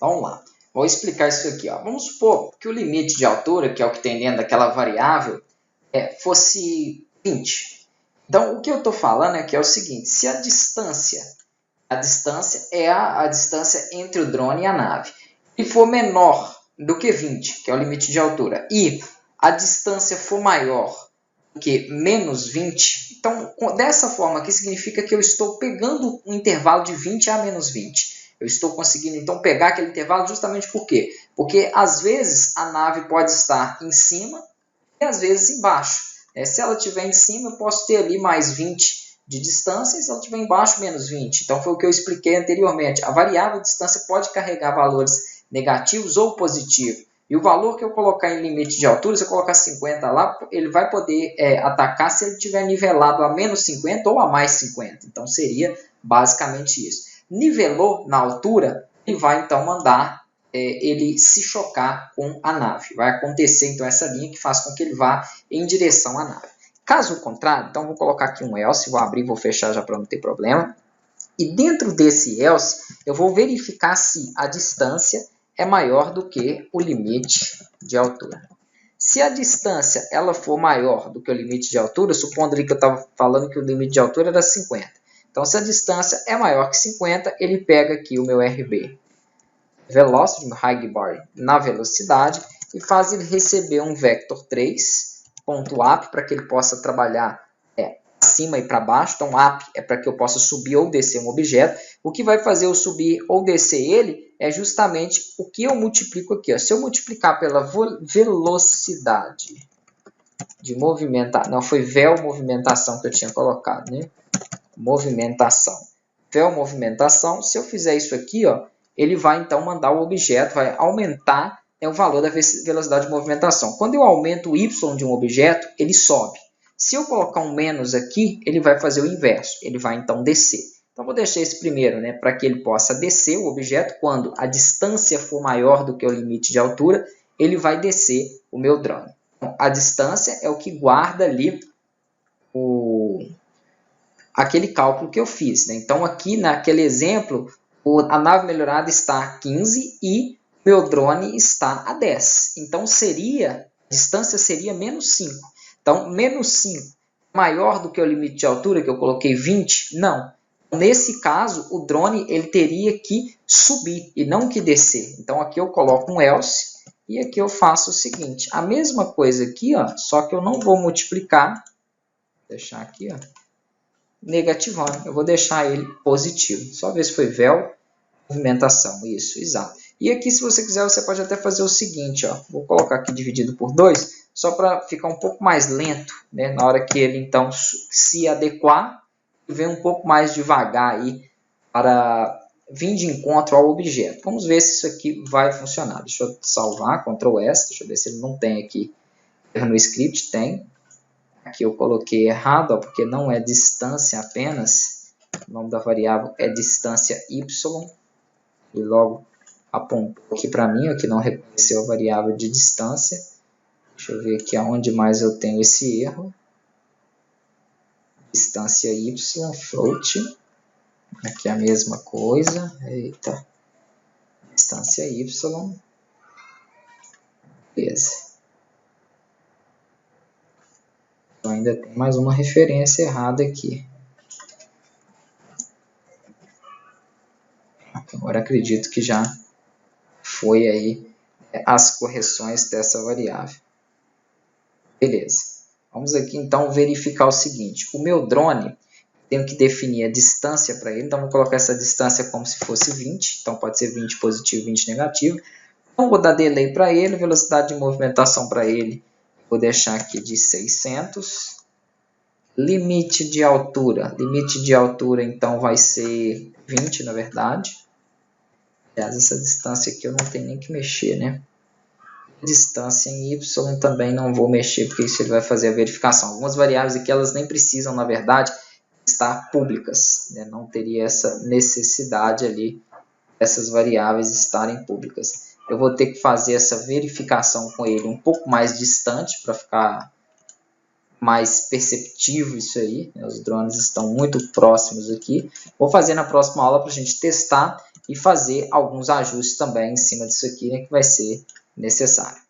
Vamos lá. Vou explicar isso aqui. Ó. Vamos supor que o limite de altura, que é o que tem dentro daquela variável, fosse 20. Então, o que eu estou falando aqui é o seguinte. Se a distância é a distância entre o drone e a nave, e for menor do que 20, que é o limite de altura, e a distância for maior do que menos 20, então, dessa forma aqui, significa que eu estou pegando um intervalo de 20 a menos 20. Eu estou conseguindo, então, pegar aquele intervalo justamente por quê? Porque, às vezes, a nave pode estar em cima e, às vezes, embaixo. Se ela estiver em cima, eu posso ter ali mais 20 de distância, e se ela estiver embaixo, menos 20. Então, foi o que eu expliquei anteriormente. A variável de distância pode carregar valores negativos ou positivos. E o valor que eu colocar em limite de altura, se eu colocar 50 lá, ele vai poder atacar se ele estiver nivelado a menos 50 ou a mais 50. Então, seria basicamente isso. Nivelou na altura, ele vai então mandar ele se chocar com a nave. Vai acontecer então essa linha que faz com que ele vá em direção à nave. Caso contrário, então vou colocar aqui um else, vou abrir e vou fechar já para não ter problema. E dentro desse else, eu vou verificar se a distância é maior do que o limite de altura. Se a distância ela for maior do que o limite de altura, supondo ali que eu estava falando que o limite de altura era 50. Então, se a distância é maior que 50, ele pega aqui o meu RB velocity, meu high bar, na velocidade, e faz ele receber um vector 3, ponto up, para que ele possa trabalhar acima e para baixo. Então, up é para que eu possa subir ou descer um objeto. O que vai fazer eu subir ou descer ele é justamente o que eu multiplico aqui. Ó. Se eu multiplicar pela velocidade de movimentação, não, foi vel movimentação que eu tinha colocado, né? Movimentação. Vel movimentação, se eu fizer isso aqui, ó, ele vai então mandar o objeto, vai aumentar o valor da velocidade de movimentação. Quando eu aumento o y de um objeto, ele sobe. Se eu colocar um menos aqui, ele vai fazer o inverso, ele vai então descer. Então, vou deixar esse primeiro, né, para que ele possa descer o objeto. Quando a distância for maior do que o limite de altura, ele vai descer o meu drone. Então, a distância é o que guarda ali aquele cálculo que eu fiz. Né? Então, aqui naquele exemplo, a nave melhorada está a 15 e o meu drone está a 10. Então, a distância seria menos 5. Então, menos 5 maior do que o limite de altura, que eu coloquei 20? Não. Nesse caso, o drone ele teria que subir e não que descer. Então, aqui eu coloco um else e aqui eu faço o seguinte. A mesma coisa aqui, ó, só que eu não vou multiplicar. Vou deixar aqui, ó, negativando. Eu vou deixar ele positivo. Só ver se foi vel movimentação. Isso, exato. E aqui, se você quiser, você pode até fazer o seguinte, ó. Vou colocar aqui dividido por 2, só para ficar um pouco mais lento, né? Na hora que ele, então, se adequar, e vem um pouco mais devagar aí para vir de encontro ao objeto. Vamos ver se isso aqui vai funcionar. Deixa eu salvar, Ctrl S, deixa eu ver se ele não tem aqui no script. Tem. Aqui eu coloquei errado, ó, porque não é distância apenas. O nome da variável é distância y. E logo apontou aqui para mim, ó, que não reconheceu a variável de distância. Deixa eu ver aqui aonde mais eu tenho esse erro. Distância y, float. Aqui é a mesma coisa. Eita. Distância y. Beleza. Então ainda tem mais uma referência errada aqui. Agora acredito que já foi aí as correções dessa variável. Beleza. Vamos aqui então verificar o seguinte. O meu drone, tenho que definir a distância para ele. Então, vou colocar essa distância como se fosse 20. Então, pode ser 20 positivo, 20 negativo. Então, vou dar delay para ele, velocidade de movimentação para ele. Vou deixar aqui de 600. Limite de altura. Limite de altura, então, vai ser 20, na verdade. Aliás, essa distância aqui eu não tenho nem que mexer, né? Distância em y também não vou mexer, porque isso ele vai fazer a verificação. Algumas variáveis aqui, elas nem precisam, na verdade, estar públicas. Né? Não teria essa necessidade ali, essas variáveis estarem públicas. Eu vou ter que fazer essa verificação com ele um pouco mais distante, para ficar mais perceptível isso aí. Os drones estão muito próximos aqui. Vou fazer na próxima aula para a gente testar e fazer alguns ajustes também em cima disso aqui, né, que vai ser necessário.